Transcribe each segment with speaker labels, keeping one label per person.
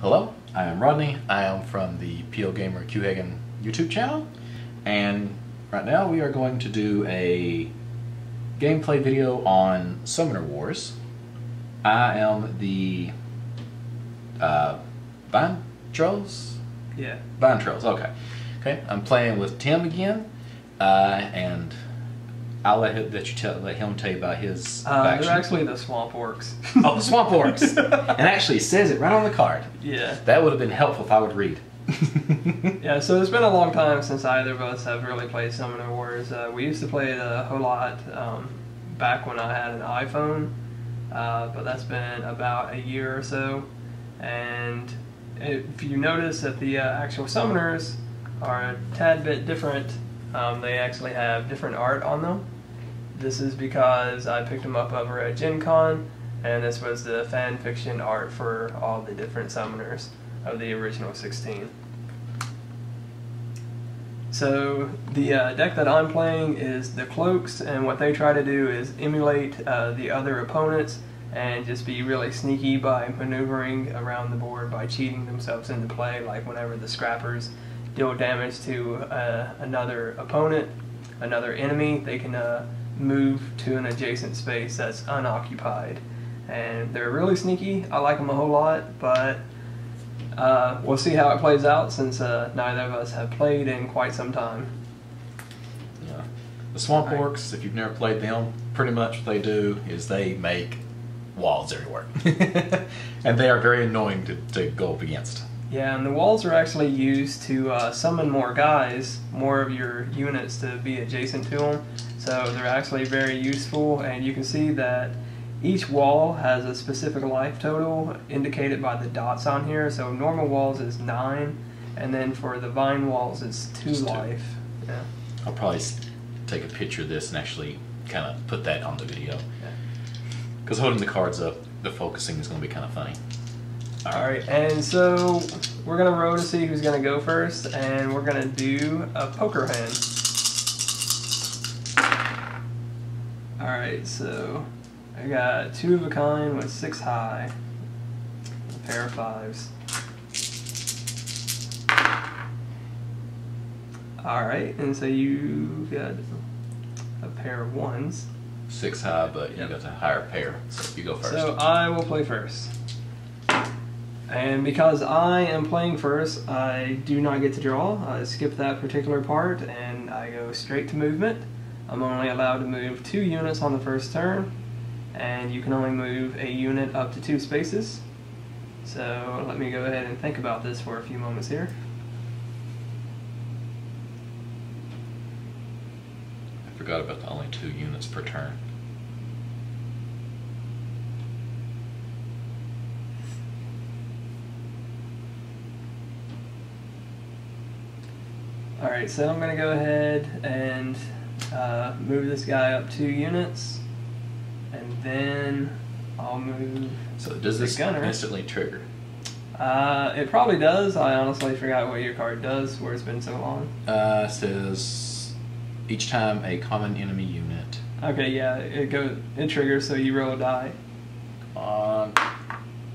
Speaker 1: Hello, I am Rodney. I am from the pOedGamerQuehegan YouTube channel, and right now we are going to do a gameplay video on Summoner Wars. I am the Vine Trolls?
Speaker 2: Yeah.
Speaker 1: Vine Trolls, okay. Okay, I'm playing with Tim again, and I'll let him tell you about his faction.
Speaker 2: They're actually the Swamp Orcs.
Speaker 1: Oh, the Swamp Orcs! And actually it says it right on the card.
Speaker 2: Yeah.
Speaker 1: That would have been helpful if I would read.
Speaker 2: Yeah, so it's been a long time since either of us have really played Summoner Wars. We used to play it a whole lot back when I had an iPhone, but that's been about a year or so. And if you notice that the actual summoners are a tad bit different, they actually have different art on them. This is because I picked them up over at Gen Con, and this was the fan fiction art for all the different summoners of the original 16. So the deck that I'm playing is the Cloaks, and what they try to do is emulate the other opponents and just be really sneaky by maneuvering around the board by cheating themselves into play, like whenever the scrappers deal damage to another opponent, another enemy, they can move to an adjacent space that's unoccupied. And they're really sneaky. I like them a whole lot, but we'll see how it plays out since neither of us have played in quite some time.
Speaker 1: Yeah. The Swamp Orcs, if you've never played them, pretty much what they do is they make walls everywhere. And they are very annoying to go up against.
Speaker 2: Yeah, and the walls are actually used to summon more guys, more of your units to be adjacent to them. So they're actually very useful, and you can see that each wall has a specific life total indicated by the dots on here. So normal walls is 9, and then for the vine walls it's 2 life. Yeah.
Speaker 1: I'll probably take a picture of this and actually kind of put that on the video. Because holding the cards up, the focusing is going to be kind of funny.
Speaker 2: Alright, and so we're going to roll to see who's going to go first, and we're going to do a poker hand. Alright, so I got 2 of a kind with 6 high, a pair of 5s. Alright, and so you got a pair of 1s.
Speaker 1: 6 high, but you got a higher pair, so you go first.
Speaker 2: So I will play first. And because I am playing first, I do not get to draw. I skip that particular part and I go straight to movement. I'm only allowed to move 2 units on the first turn, and you can only move a unit up to 2 spaces. So let me go ahead and think about this for a few moments here.
Speaker 1: I forgot about the only 2 units per turn.
Speaker 2: Alright, so I'm going to go ahead and move this guy up 2 units, and then I'll move.
Speaker 1: So does this instantly trigger?
Speaker 2: It probably does. I honestly forgot what your card does, where it's been so long.
Speaker 1: It says each time a common enemy unit.
Speaker 2: Okay, yeah, it triggers, so you roll a die.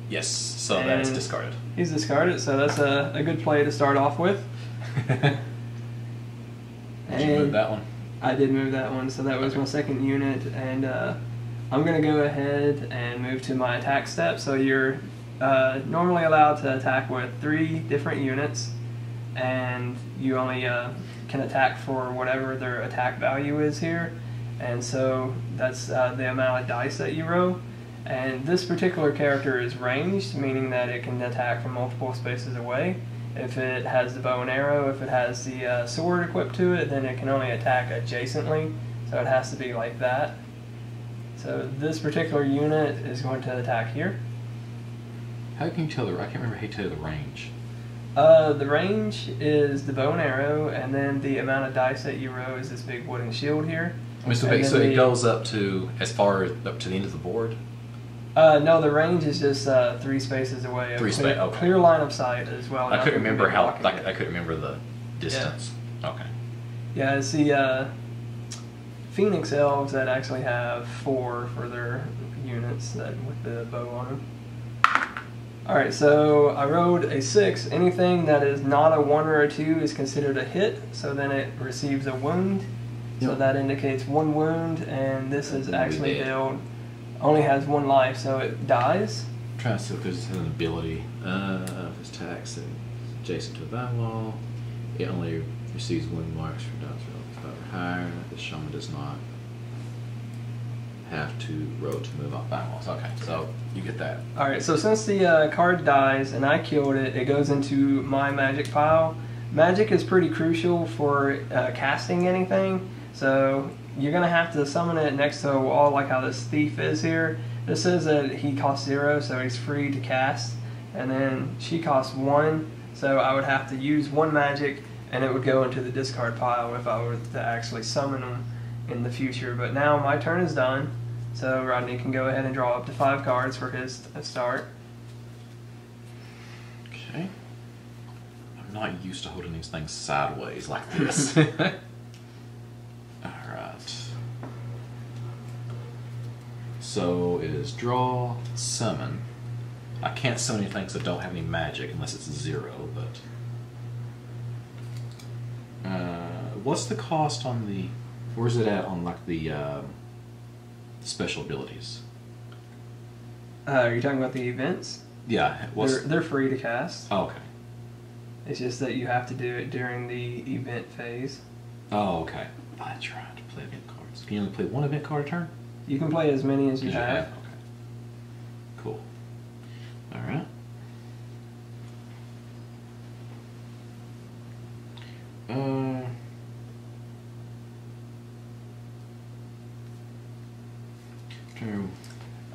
Speaker 1: Yes, so that's discarded.
Speaker 2: He's discarded, so that's a good play to start off with.
Speaker 1: Did you move that one?
Speaker 2: I did move that one, so that was my second unit, and I'm going to go ahead and move to my attack step. So you're normally allowed to attack with 3 different units, and you only can attack for whatever their attack value is here, and so that's the amount of dice that you roll. And this particular character is ranged, meaning that it can attack from multiple spaces away. If it has the bow and arrow, if it has the sword equipped to it, then it can only attack adjacently, so it has to be like that. So this particular unit is going to attack here.
Speaker 1: How can you tell I can't remember how you tell the range.
Speaker 2: The range is the bow and arrow, and then the amount of dice that you roll is this big wooden shield here.
Speaker 1: I mean, so it goes up to as far up to the end of the board?
Speaker 2: No, the range is just 3 spaces away.
Speaker 1: 3 spaces. Okay.
Speaker 2: Clear line of sight as well.
Speaker 1: I couldn't remember I couldn't remember the distance. Yeah. Okay.
Speaker 2: Yeah, it's the Phoenix elves that actually have 4 for their units that with the bow on them. Alright, so I rolled a 6. Anything that is not a 1 or a 2 is considered a hit, so then it receives a wound. So that indicates 1 wound, and this is actually healed. Only has 1 life, so it dies.
Speaker 1: Try to see if there's an ability of his attacks adjacent to the vine wall. It only receives wound marks from dice rolls 5 or higher. The shaman does not have to roll to move off vine walls. Okay, so you get that.
Speaker 2: Alright, so since the card dies and I killed it, it goes into my magic pile. Magic is pretty crucial for casting anything, so you're going to have to summon it next to a wall like how this thief is here. This says that he costs 0, so he's free to cast, and then she costs 1, so I would have to use 1 magic and it would go into the discard pile if I were to actually summon them in the future. But now my turn is done, so Rodney can go ahead and draw up to 5 cards for his start.
Speaker 1: Okay. I'm not used to holding these things sideways like this. Alright. So it is draw, summon. I can't summon anything that don't have any magic unless it's 0, but... what's the cost on the... Where's it at on like the special abilities?
Speaker 2: Are you talking about the events?
Speaker 1: Yeah.
Speaker 2: They're free to cast.
Speaker 1: Oh, okay.
Speaker 2: It's just that you have to do it during the event phase.
Speaker 1: Oh, okay. I tried to play event cards. Can you only play 1 event card a turn?
Speaker 2: You can play as many as you have.
Speaker 1: Okay. Cool. Alright.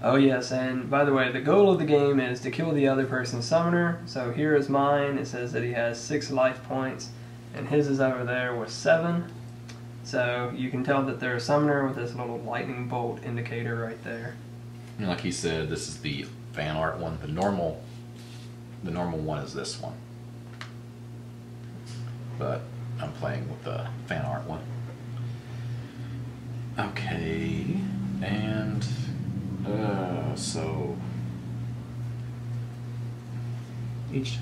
Speaker 2: Oh yes, and by the way, the goal of the game is to kill the other person's summoner. So here is mine. It says that he has 6 life points, and his is over there with 7. So you can tell that they're a summoner with this little lightning bolt indicator right there.
Speaker 1: And like he said, this is the fan art one. The normal one is this one. But I'm playing with the fan art one. Okay, and so each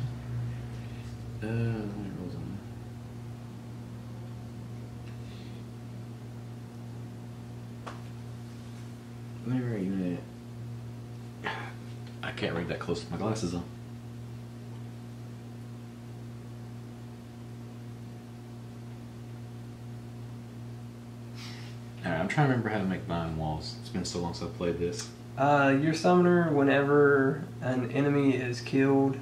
Speaker 1: whenever a unit, I can't read that close with my glasses on. Alright, I'm trying to remember how to make vine walls. It's been so long since I've played this.
Speaker 2: Your summoner, whenever an enemy is killed,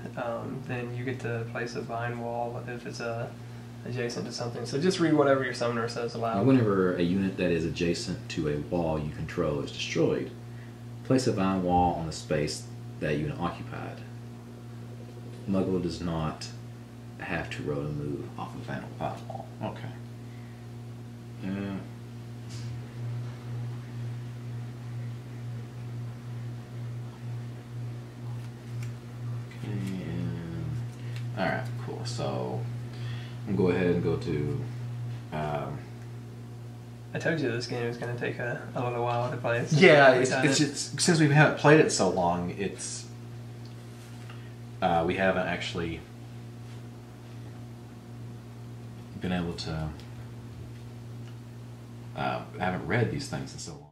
Speaker 2: then you get to place a vine wall if it's adjacent to something. So just read whatever your summoner says aloud.
Speaker 1: Whenever a unit that is adjacent to a wall you control is destroyed, place a vine wall on the space that unit occupied. Muggle does not have to roll to move off of vine wall. Okay. Alright, cool. So I'm going to go ahead and go to
Speaker 2: I told you this game was going to take a little while to play.
Speaker 1: Yeah, it's just, since we haven't played it so long, it's we haven't actually been able to haven't read these things in so long.